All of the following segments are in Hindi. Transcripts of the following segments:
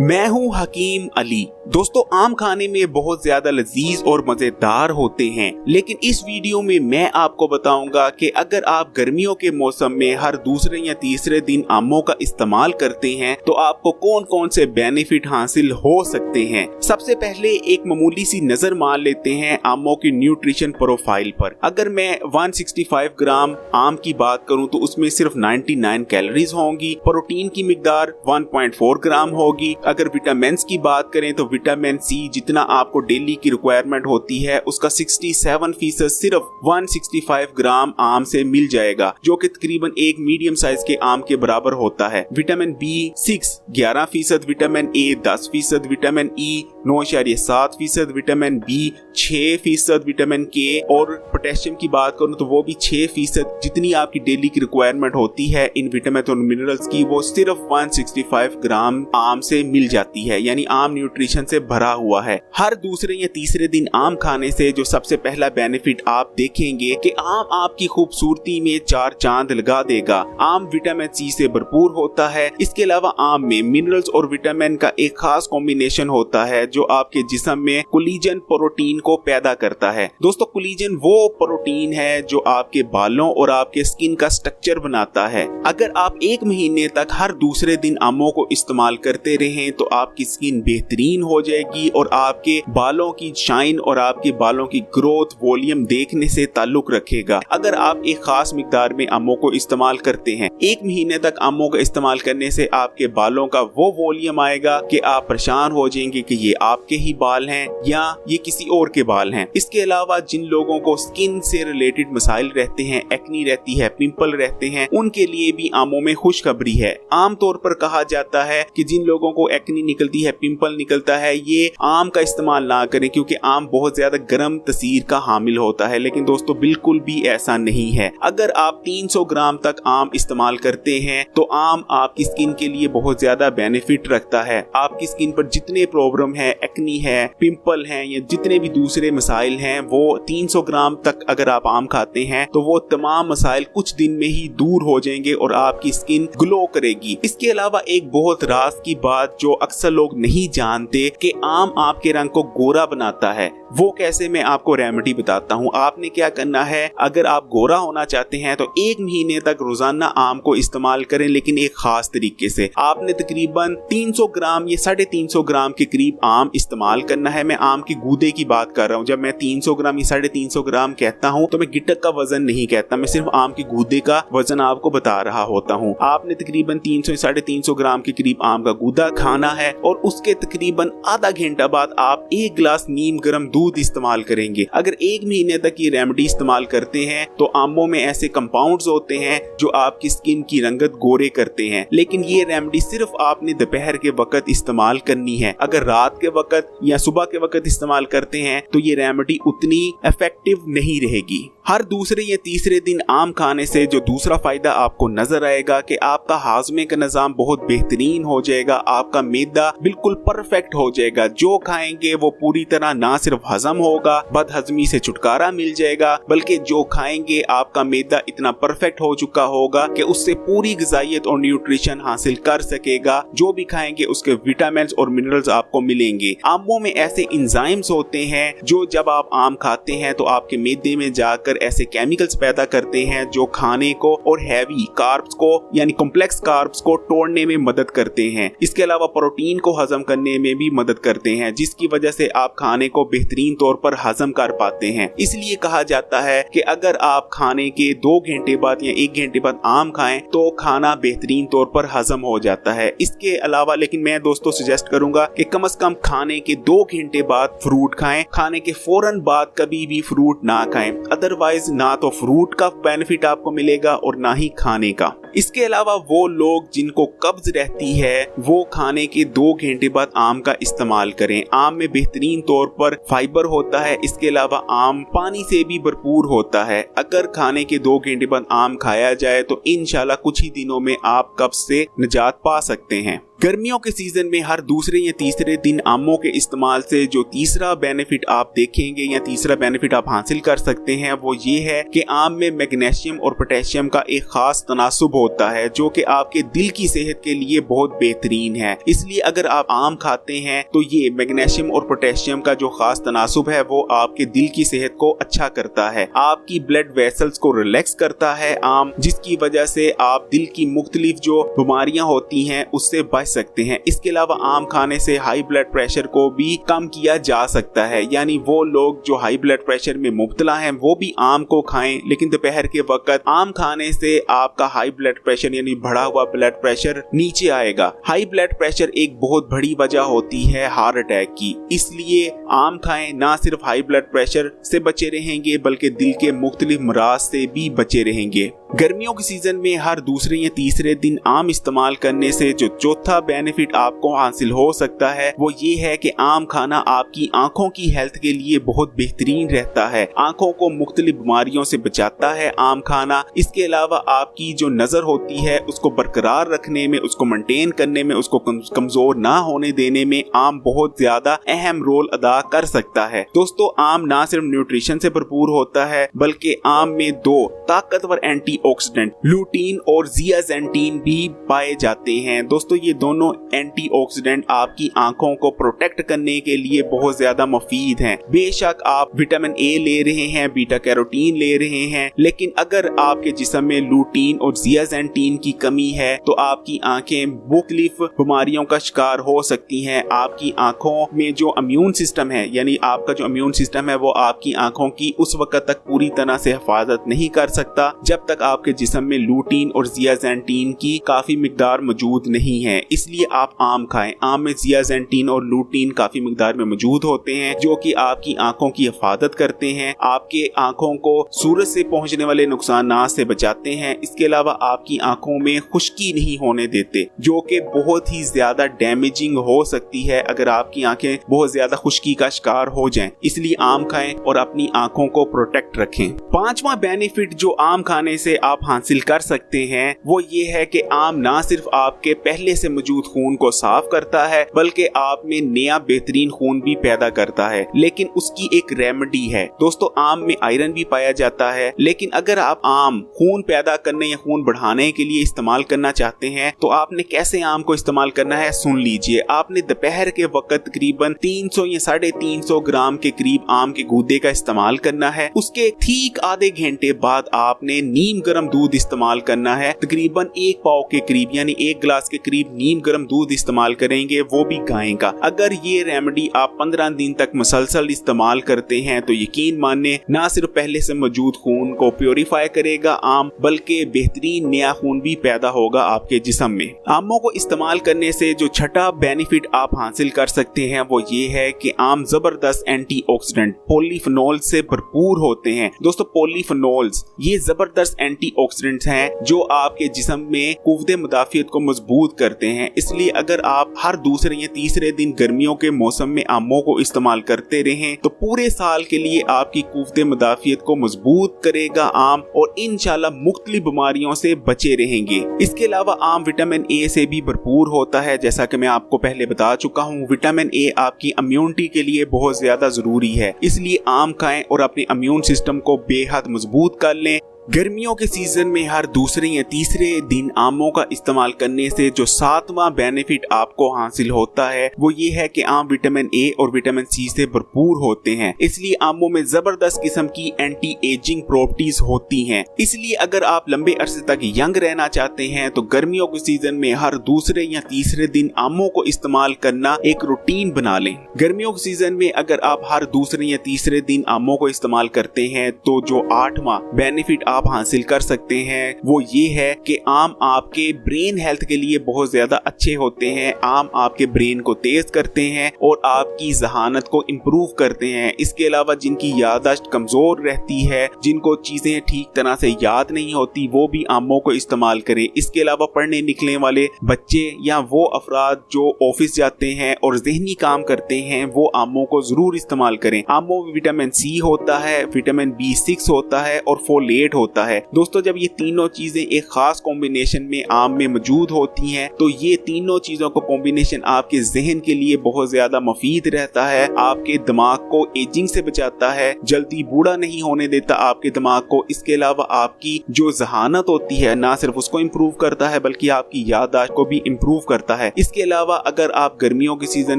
मैं हूं हकीम अली। दोस्तों, आम खाने में बहुत ज्यादा लजीज और मजेदार होते हैं, लेकिन इस वीडियो में मैं आपको बताऊंगा कि अगर आप गर्मियों के मौसम में हर दूसरे या तीसरे दिन आमों का इस्तेमाल करते हैं तो आपको कौन कौन से बेनिफिट हासिल हो सकते हैं। सबसे पहले एक मामूली सी नजर मार लेते हैं आमों की न्यूट्रिशन प्रोफाइल पर। अगर मैं 165 ग्राम आम की बात करूं तो उसमें सिर्फ 99 कैलोरीज होंगी। प्रोटीन की मिकदार 1.4 ग्राम होगी। अगर विटामिन की बात करें तो विटामिन सी जितना आपको डेली की रिक्वायरमेंट होती है उसका 67% सिर्फ 165 ग्राम आम से मिल जाएगा, जो कि तकरीबन एक मीडियम साइज के आम के बराबर होता है। Vitamin B 11%, vitamin A 10%, vitamin E 9.7%, vitamin B 6%, vitamin K और पोटेशियम की बात करूं तो वो भी 6%। जितनी आपकी डेली की रिक्वायरमेंट होती है इन विटामिन और मिनरल्स की वो सिर्फ 165 ग्राम आम से मिल जाती है, यानी आम न्यूट्रिशन से भरा हुआ है। हर दूसरे या तीसरे दिन आम खाने से जो सबसे पहला बेनिफिट आप देखेंगे कि आम आपकी खूबसूरती में 4 चांद लगा देगा। आम विटामिन सी से भरपूर होता है। इसके अलावा आम में मिनरल्स और विटामिन का एक खास कॉम्बिनेशन होता है जो आपके जिस्म में कोलेजन प्रोटीन को पैदा करता है। दोस्तों, कोलेजन वो प्रोटीन है जो आपके बालों और आपके स्किन का स्ट्रक्चर बनाता है। अगर आप एक महीने तक हर दूसरे दिन आमों को इस्तेमाल करते रहें तो आपकी स्किन बेहतरीन हो जाएगी और आपके बालों की शाइन और आपके बालों की ग्रोथ वॉल्यूम देखने से ताल्लुक रखेगा। अगर आप एक खास मिकदार में आमों को इस्तेमाल करते हैं, एक महीने तक आमों का इस्तेमाल करने से आपके बालों का वो वॉल्यूम आएगा कि आप परेशान हो जाएंगे कि ये आपके ही बाल हैं या ये किसी और के बाल हैं। इसके अलावा जिन लोगों को स्किन से रिलेटेड मसाइल रहते हैं, एक्नी रहती है, पिंपल रहते हैं, उनके लिए भी आमों में खुशखबरी है। आमतौर पर कहा जाता है कि जिन लोगों को एक्नी निकलती है, पिंपल निकलता है, ये आम का इस्तेमाल ना करें क्योंकि आम बहुत ज्यादा गर्म तसीर का हामिल होता है। लेकिन दोस्तों, बिल्कुल भी ऐसा नहीं है। अगर आप 300 ग्राम तक आम इस्तेमाल करते हैं तो आम आपकी स्किन के लिए बहुत ज्यादा बेनिफिट रखता है। आपकी स्किन पर जितने प्रॉब्लम है, एक्नी है, पिंपल है या जितने भी दूसरे मसाइल हैं, वो 300 ग्राम तक अगर आप आम खाते हैं तो वो तमाम मसाइल कुछ दिन में ही दूर हो जाएंगे और आपकी स्किन ग्लो करेगी। इसके अलावा एक बहुत राज की बात जो अक्सर लोग नहीं जानते कि आम आपके रंग को गोरा बनाता है। वो कैसे, मैं आपको रेमेडी बताता हूँ। आपने क्या करना है, अगर आप गोरा होना चाहते हैं तो एक महीने तक रोजाना आम को इस्तेमाल करें, लेकिन एक खास तरीके से। आपने तकरीबन 300 ग्राम या 350 ग्राम के करीब आम इस्तेमाल करना है। मैं आम की गूदे की बात कर रहा हूँ। जब मैं 300 ग्राम या 350 ग्राम कहता हूँ तो मैं गिटक का वजन नहीं कहता, मैं सिर्फ आम की गूदे का वजन आपको बता रहा होता हूँ। आपने तकरीबन 300 या 350 ग्राम के करीब आम का गूदा खाना है और उसके तकरीबन आधा घंटा बाद आप 1 गिलास नीम गर्म दूध इस्तेमाल करेंगे। अगर एक महीने तक ये रेमेडी इस्तेमाल करते हैं तो आमों में ऐसे कंपाउंड्स होते हैं जो आपकी स्किन की रंगत गोरे करते हैं, लेकिन ये रेमेडी सिर्फ आपने दोपहर के वक्त इस्तेमाल करनी है। अगर रात के वक्त या सुबह के वक्त इस्तेमाल करते हैं तो ये रेमेडी उतनी इफेक्टिव नहीं रहेगी। हर दूसरे या तीसरे दिन आम खाने से जो दूसरा फायदा आपको नजर आएगा कि आपका हाजमे का निजाम बहुत बेहतरीन हो जाएगा। आपका मैदा बिल्कुल परफेक्ट हो जाएगा। जो खाएंगे वो पूरी तरह ना सिर्फ हजम होगा, बदहजमी से छुटकारा मिल जाएगा, बल्कि जो खाएंगे आपका मैदा इतना परफेक्ट हो चुका होगा कि उससे पूरी ग़िज़ाइयत और न्यूट्रिशन हासिल कर सकेगा। जो भी खाएंगे उसके विटामिन और मिनरल्स आपको मिलेंगे। आमों में ऐसे एंजाइम्स होते हैं जो जब आप आम खाते हैं तो आपके मैदे में जाकर ऐसे केमिकल्स पैदा करते हैं जो खाने को और हैवी कार्ब्स को यानी कॉम्प्लेक्स कार्ब्स को तोड़ने में मदद करते हैं। इसके अलावा प्रोटीन को हजम करने में भी मदद करते हैं, जिसकी वजह से आप खाने को बेहतरीन तौर पर हजम कर पाते हैं। इसलिए कहा जाता है कि अगर आप खाने के 2 घंटे बाद या 1 घंटे बाद आम खाएं तो खाना बेहतरीन तौर पर हजम हो जाता है। इसके अलावा लेकिन मैं दोस्तों सजेस्ट करूंगा कि कम से कम खाने के 2 घंटे बाद फ्रूट खाएं। खाने के फौरन बाद कभी भी फ्रूट ना खाएं, अदरवाइज ना तो फ्रूट का बेनिफिट आपको मिलेगा और ना ही खाने का। इसके अलावा वो लोग जिनको कब्ज रहती है वो खाने के 2 घंटे बाद आम का इस्तेमाल करें। आम में बेहतरीन तौर पर फाइबर होता है। इसके अलावा आम पानी से भी भरपूर होता है। अगर खाने के 2 घंटे बाद आम खाया जाए तो इंशाल्लाह कुछ ही दिनों में आप कब्ज से निजात पा सकते हैं। गर्मियों के सीजन में हर दूसरे या तीसरे दिन आमों के इस्तेमाल से जो तीसरा बेनिफिट आप देखेंगे या तीसरा बेनिफिट आप हासिल कर सकते हैं वो ये है कि आम में मैग्नीशियम और पोटेशियम का एक खास तनासुब होता है जो कि आपके दिल की सेहत के लिए बहुत बेहतरीन है। इसलिए अगर आप आम खाते हैं तो ये मैग्नीशियम और पोटेशियम का जो खास तनासुब है वो आपके दिल की सेहत को अच्छा करता है, आपकी ब्लड वेसल्स को रिलैक्स करता है आम, जिसकी वजह से आप दिल की मुख्तलिफ जो बीमारियां होती हैं उससे बच सकते हैं। इसके अलावा आम खाने से हाई ब्लड प्रेशर को भी कम किया जा सकता है, यानी वो लोग जो हाई ब्लड प्रेशर में मुब्तला हैं वो भी आम को खाएं, लेकिन दोपहर के वक्त आम खाने से आपका हाई ब्लड प्रेशर यानी बढ़ा हुआ ब्लड प्रेशर नीचे आएगा। हाई ब्लड प्रेशर एक बहुत बड़ी वजह होती है हार्ट अटैक की, इसलिए आम खाएं, ना सिर्फ हाई ब्लड प्रेशर से बचे रहेंगे बल्कि दिल के मुख्तलिफ मराज से भी बचे रहेंगे। गर्मियों के सीजन में हर दूसरे या तीसरे दिन आम इस्तेमाल करने से जो चौथा बेनिफिट आपको हासिल हो सकता है वो ये है कि आम खाना आपकी आंखों की हेल्थ के लिए बहुत बेहतरीन रहता है, आंखों को मुख्तलिफ बीमारियों से बचाता है आम खाना। इसके अलावा आपकी जो नजर होती है उसको बरकरार रखने में, उसको मेंटेन करने में, उसको कमजोर ना होने देने में आम बहुत ज्यादा अहम रोल अदा कर सकता है। दोस्तों, आम ना सिर्फ न्यूट्रिशन से भरपूर होता है बल्कि आम में दो ताकतवर एंटीऑक्सीडेंट लूटीन और जियाजेंटीन भी पाए जाते हैं। दोस्तों, ये दोनों एंटीऑक्सीडेंट आपकी आंखों को प्रोटेक्ट करने के लिए बहुत ज्यादा मुफीद हैं। बेशक आप विटामिन ए ले रहे हैं, बीटा कैरोटीन ले रहे हैं, लेकिन अगर आपके जिस्म में लूटीन और जियाजेंटीन की कमी है तो आपकी आंखें मुख्तलिफ बीमारियों का शिकार हो सकती हैं। आपकी आंखों में जो इम्यून सिस्टम है, यानी आपका जो इम्यून सिस्टम है वो आपकी आंखों की उस वक्त तक पूरी तरह से हिफाजत नहीं कर सकता जब तक आपके जिस्म में लूटीन और जियाजेंटीन की काफी मिकदार मौजूद नहीं है। इसलिए आप आम खाएं। आम में जियाजेंटीन और लूटीन काफी मिकदार में मौजूद होते हैं जो कि आपकी आंखों की हिफाजत करते हैं, आपके आंखों को सूरज से पहुंचने वाले नुकसान से बचाते हैं। इसके अलावा आपकी आंखों में खुश्की नहीं होने देते जो कि बहुत ही ज्यादा डैमेजिंग हो सकती है अगर आपकी आंखें बहुत ज्यादा खुश्की का शिकार हो जाएं। इसलिए आम खाएं और अपनी आंखों को प्रोटेक्ट रखें। पांचवा बेनिफिट जो आम खाने से आप हासिल कर सकते हैं वो ये है कि आम ना सिर्फ आपके पहले से मौजूद खून को साफ करता है बल्कि आप में नया बेहतरीन खून भी पैदा करता है, लेकिन उसकी एक रेमेडी है। दोस्तों, आम में आयरन भी पाया जाता है, लेकिन अगर आप आम खून पैदा करने या खून बढ़ाने के लिए इस्तेमाल करना चाहते हैं तो आपने कैसे आम को इस्तेमाल करना है सुन लीजिए। आपने दोपहर के वक्त तकरीबन 300 या 350 ग्राम के करीब आम के गूदे का इस्तेमाल करना है। उसके ठीक आधे घंटे बाद आपने नीम गर्म दूध इस्तेमाल करना है। तकरीबन 1 पाव के करीब यानी 1 गिलास के करीब नीम गर्म दूध इस्तेमाल करेंगे, वो भी गाय का। अगर ये रेमेडी आप 15 दिन तक मुसलसल इस्तेमाल करते हैं तो यकीन माने ना सिर्फ पहले से मौजूद खून को प्योरीफाई करेगा आम, बल्कि बेहतरीन नया खून भी पैदा होगा आपके जिस्म में। आमों को इस्तेमाल करने से जो छठा बेनिफिट आप हासिल कर सकते हैं वो ये है कि आम जबरदस्त एंटीऑक्सीडेंट पॉलीफेनॉल से भरपूर होते हैं। दोस्तों, पॉलीफेनॉल्स ये जबरदस्त एंटीऑक्सीडेंट्स हैं जो आपके जिस्म में कुव्वत मुदाफियत को मजबूत करते हैं। इसलिए अगर आप हर दूसरे या तीसरे दिन गर्मियों के मौसम में आमों को इस्तेमाल करते रहें तो पूरे साल के लिए आपकी कुव्वत मुदाफियत को मजबूत करेगा आम, और इंशाल्लाह मुख्तलिफ बीमारियों से बचे रहेंगे। इसके अलावा आम विटामिन ए से भी भरपूर होता है। जैसा कि मैं आपको पहले बता चुका हूँ, विटामिन ए आपकी इम्यूनिटी के लिए बहुत ज्यादा जरूरी है। इसलिए आम खाएं और अपने इम्यून सिस्टम को बेहद मजबूत कर लें। गर्मियों के सीजन में हर दूसरे या तीसरे दिन आमों का इस्तेमाल करने से जो 7वां बेनिफिट आपको हासिल होता है वो ये है कि आम विटामिन ए और विटामिन सी से भरपूर होते हैं। इसलिए आमों में जबरदस्त किस्म की एंटी एजिंग प्रॉपर्टीज होती हैं। इसलिए अगर आप लंबे अरसे तक यंग रहना चाहते हैं तो गर्मियों के सीजन में हर दूसरे या तीसरे दिन आमों को इस्तेमाल करना एक रूटीन बना लें। गर्मियों के सीजन में अगर आप हर दूसरे या तीसरे दिन आमों को इस्तेमाल करते हैं तो जो 8वां बेनिफिट आप हासिल कर सकते हैं वो ये है कि आम आपके ब्रेन हेल्थ के लिए बहुत ज्यादा अच्छे होते हैं। आम आपके ब्रेन को तेज करते हैं और आपकी जहानत को इम्प्रूव करते हैं। इसके अलावा जिनकी याददाश्त कमजोर रहती है, जिनको चीजें ठीक तरह से याद नहीं होती, वो भी आमों को इस्तेमाल करें। इसके अलावा पढ़ने निकलने वाले बच्चे या वो अफराद जो ऑफिस जाते हैं और जहनी काम करते हैं वो आमों को जरूर इस्तेमाल करें। आमों में विटामिन सी होता है, विटामिन B6 होता है और फोलेट होता होता है। दोस्तों जब ये तीनों चीजें एक खास कॉम्बिनेशन में आम में मौजूद होती हैं तो ये तीनों चीजों का कॉम्बिनेशन आपके जहन के लिए बहुत ज्यादा मुफीद रहता है, आपके दिमाग को एजिंग से बचाता है, जल्दी बूढ़ा नहीं होने देता आपके दिमाग को। इसके अलावा आपकी जो जहानत होती है ना सिर्फ उसको इम्प्रूव करता है बल्कि आपकी याददाश्त को भी इम्प्रूव करता है। इसके अलावा अगर आप गर्मियों के सीजन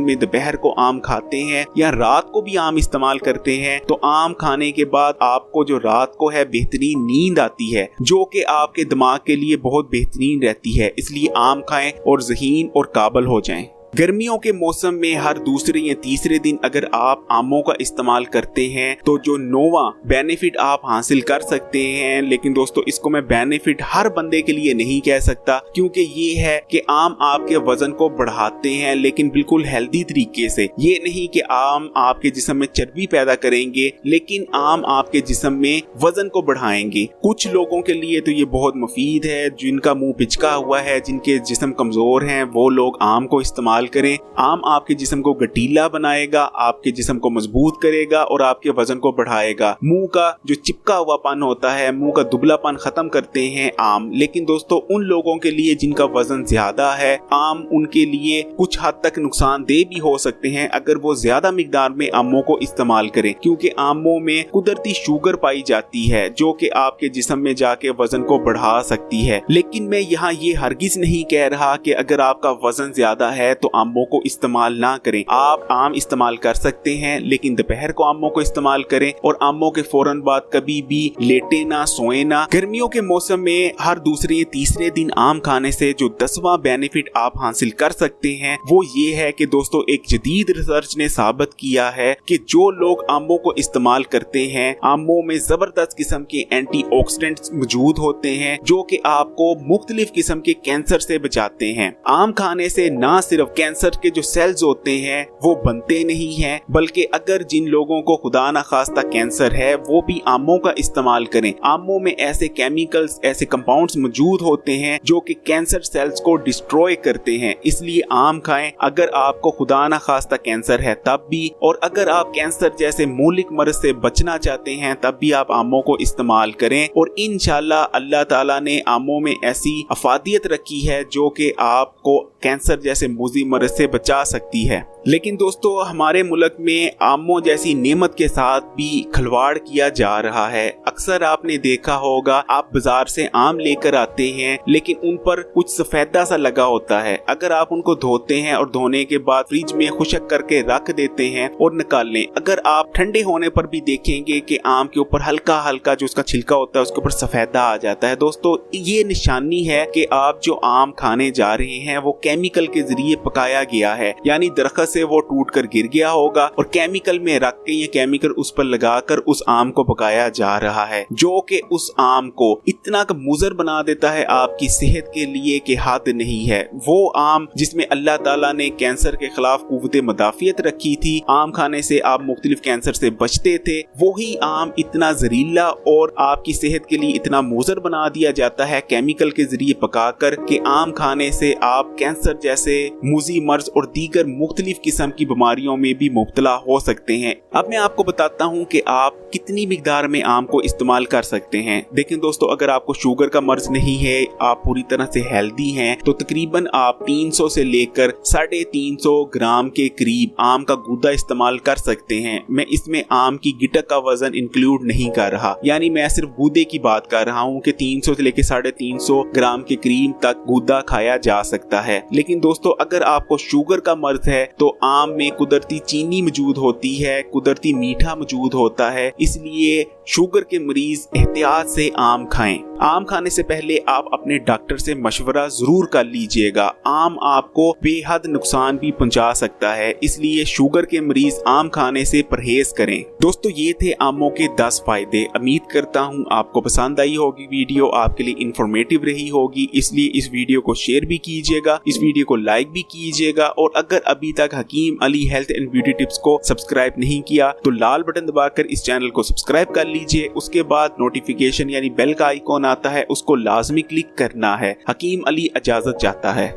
में दोपहर को आम खाते हैं या रात को भी आम इस्तेमाल करते हैं तो आम खाने के बाद आपको जो रात को है बेहतरीन नींद आती है जो कि आपके दिमाग के लिए बहुत बेहतरीन रहती है। इसलिए आम खाएं और ज़हीन और काबिल हो जाएं। गर्मियों के मौसम में हर दूसरे या तीसरे दिन अगर आप आमों का इस्तेमाल करते हैं तो जो नोवा बेनिफिट आप हासिल कर सकते हैं, लेकिन दोस्तों इसको मैं बेनिफिट हर बंदे के लिए नहीं कह सकता क्योंकि ये है कि आम आपके वजन को बढ़ाते हैं लेकिन बिल्कुल हेल्दी तरीके से। ये नहीं कि आम आपके जिस्म में चर्बी पैदा करेंगे लेकिन आम आपके जिस्म में वजन को बढ़ाएंगे। कुछ लोगों के लिए तो ये बहुत मुफीद है, जिनका मुंह पिचका हुआ है, जिनके जिस्म कमजोर हैं, वो लोग आम को इस्तेमाल करें। आम आपके जिस्म को गठीला बनाएगा, आपके जिस्म को मजबूत करेगा और आपके वजन को बढ़ाएगा। मुंह का जो चिपका हुआपन होता है, मुंह का दुबलापन खत्म करते हैं आम। लेकिन दोस्तों उन लोगों के लिए जिनका वजन ज्यादा है, आम उनके लिए कुछ हद तक नुकसानदेह भी हो सकते हैं अगर वो ज्यादा मिकदार में आमों को इस्तेमाल करें, क्योंकि आमों में कुदरती शुगर पाई जाती है जो कि आपके जिस्म में जाके वजन को बढ़ा सकती है। लेकिन मैं यहाँ ये हरगिज नहीं कह रहा कि अगर आपका वजन ज्यादा है तो आमों को इस्तेमाल ना करें। आप आम इस्तेमाल कर सकते हैं लेकिन दोपहर को आमों को इस्तेमाल करें और आमों के फौरन बाद कभी भी लेटे ना, सोए ना। गर्मियों के मौसम में हर दूसरे या तीसरे दिन आम खाने से जो 10वां बेनिफिट आप हासिल कर सकते हैं वो ये है कि दोस्तों एक जदीद रिसर्च ने साबित किया है कि जो लोग आमों को इस्तेमाल करते हैं, आमों में जबरदस्त किस्म के एंटीऑक्सीडेंट्स मौजूद होते हैं जो कि आपको मुख्तलिफ किस्म के कैंसर से बचाते हैं। आम खाने से ना सिर्फ कैंसर के जो सेल्स होते हैं वो बनते नहीं हैं, बल्कि अगर जिन लोगों को खुदा ना खास्ता कैंसर है वो भी आमों का इस्तेमाल करें। आमों में ऐसे केमिकल्स, ऐसे कंपाउंड्स मौजूद होते हैं जो कि कैंसर सेल्स को डिस्ट्रॉय करते हैं। इसलिए आम खाएं अगर आपको खुदा ना खास्ता कैंसर है तब भी, और अगर आप कैंसर जैसे मौलिक मर्ज से बचना चाहते हैं तब भी आप आमों को इस्तेमाल करें। और इंशाल्लाह अल्लाह ताला ने आमों में ऐसी अफादियत रखी है जो कि आपको कैंसर जैसे मुज़ी मर्ज से बचा सकती है। लेकिन दोस्तों हमारे मुल्क में आमों जैसी नेमत के साथ भी खिलवाड़ किया जा रहा है। अक्सर आपने देखा होगा, आप बाजार से आम लेकर आते हैं लेकिन उन पर कुछ सफेदा सा लगा होता है। अगर आप उनको धोते हैं और धोने के बाद फ्रिज में खुशक करके रख देते हैं और निकाल लें, अगर आप ठंडे होने पर भी देखेंगे कि आम के ऊपर हल्का हल्का जो उसका छिलका होता है उसके ऊपर सफेदा आ जाता है। दोस्तों ये निशानी है कि आप जो आम खाने जा रहे हैं वो केमिकल के जरिए पकाया गया है, यानी दरख्त से वो टूट कर गिर गया होगा और केमिकल में रख के ये केमिकल उस पर लगाकर उस आम को पकाया जा रहा है, जो कि उस आम को इतना मुज़र बना देता है आपकी सेहत के लिए कि हद नहीं है। वो आम जिसमें अल्लाह ताला ने कैंसर के खिलाफ कुव्वते मदाफियत रखी थी, आम खाने से आप मुख्तलिफ कैंसर से बचते थे, वही आम इतना जहरीला और आपकी सेहत के लिए इतना मुज़र बना दिया जाता है केमिकल के जरिए पकाकर कि आम खाने से आप कैंसर जैसे मुज़ी मर्ज और दीगर मुख्तलिफ किस्म की बीमारियों में भी मुब्तला हो सकते हैं। अब मैं आपको बताता हूं कि आप कितनी मिकदार में आम को इस्तेमाल कर सकते हैं। देखें दोस्तों, अगर आपको शुगर का मर्ज नहीं है, आप पूरी तरह से हेल्दी हैं, तो तकरीबन आप 300 से लेकर 350 ग्राम के करीब आम का गूदा इस्तेमाल कर सकते हैं। मैं इसमें आम की गिटक का वजन इंक्लूड नहीं कर रहा, यानी मैं सिर्फ गूदे की बात कर रहा हूँ कि 300 से लेकर 350 ग्राम के करीब तक गूदा खाया जा सकता है। लेकिन दोस्तों अगर आपको शुगर का मर्ज है तो आम में कुदरती चीनी मौजूद होती है, कुदरती मीठा मौजूद होता है, इसलिए शुगर के मरीज एहतियात से आम खाएं। आम खाने से पहले आप अपने डॉक्टर से मशवरा जरूर कर लीजिएगा। आम आपको बेहद नुकसान भी पहुंचा सकता है, इसलिए शुगर के मरीज आम खाने से परहेज करें। दोस्तों ये थे आमों के 10 फायदे। उम्मीद करता हूं आपको पसंद आई होगी वीडियो, आपके लिए इंफॉर्मेटिव रही होगी, इसलिए इस वीडियो को शेयर भी कीजिएगा, इस वीडियो को लाइक भी कीजिएगा, और अगर अभी तक Hakim Ali health and beauty tips को सब्सक्राइब नहीं किया तो लाल बटन दबाकर इस चैनल को सब्सक्राइब कर लीजिए। उसके बाद नोटिफिकेशन यानी बेल का आइकॉन आता है, उसको लाजमी क्लिक करना है। हकीम अली इजाजत चाहता है।